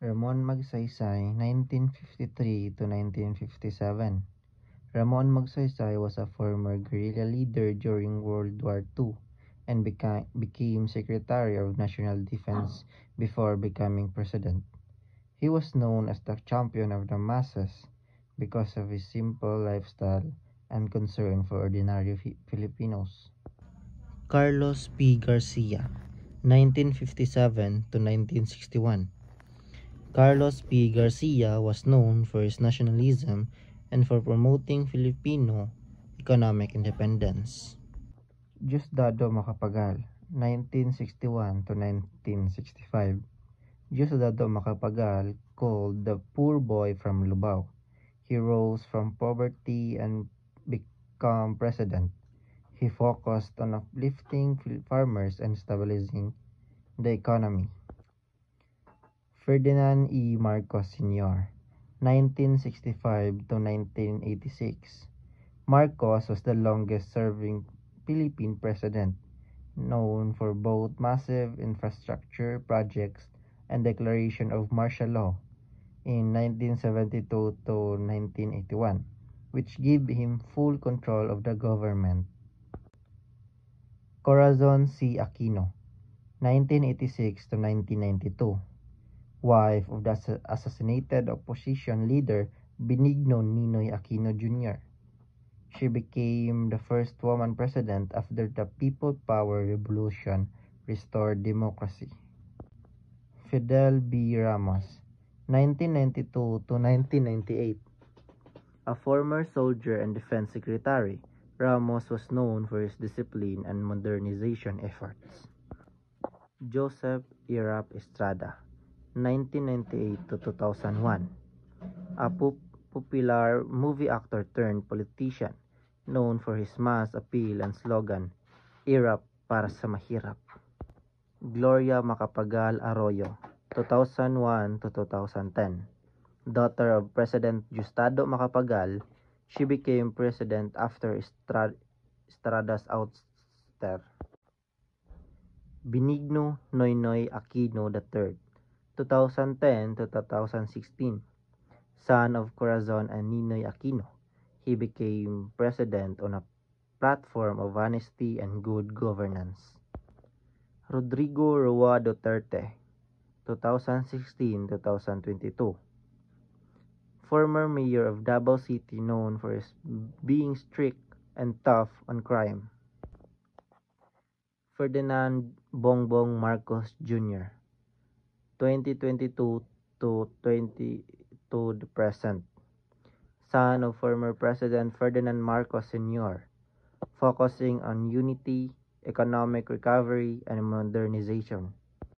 Ramon Magsaysay, 1953 to 1957. Ramon Magsaysay was a former guerrilla leader during World War II and became Secretary of National Defense before becoming president. He was known as the champion of the masses because of his simple lifestyle and concern for ordinary Filipinos. Carlos P. Garcia, 1957 to 1961. Carlos P. Garcia was known for his nationalism and for promoting Filipino economic independence. Diosdado Macapagal, 1961 to 1965. Diosdado Macapagal, called the poor boy from Lubao. He rose from poverty and became president. He focused on uplifting farmers and stabilizing the economy. Ferdinand E. Marcos Sr., 1965 to 1986. Marcos was the longest-serving Philippine president, known for both massive infrastructure projects and declaration of martial law in 1972 to 1981, which gave him full control of the government. Corazon C. Aquino, 1986 to 1992. Wife of the assassinated opposition leader Benigno Ninoy Aquino Jr. She became the first woman president after the People Power Revolution restored democracy. Fidel B. Ramos, 1992 to 1998. A former soldier and defense secretary, Ramos was known for his discipline and modernization efforts. Joseph Irap Estrada, 1998 to 2001. A popular movie actor turned politician, known for his mass appeal and slogan, "Irap para sa mahirap." Gloria Macapagal Arroyo, 2001 to 2010. Daughter of President Diosdado Macapagal, she became president after Estrada's ouster. Benigno Noynoy Aquino III, 2010 to 2016. Son of Corazon and Ninoy Aquino, he became president on a platform of honesty and good governance. Rodrigo Roa Duterte, 2016-2022. Former mayor of Davao City, known for his being strict and tough on crime. Ferdinand Bongbong Marcos Jr., 2022 to the present. Son of former President Ferdinand Marcos Sr., focusing on unity, economic recovery, and modernization.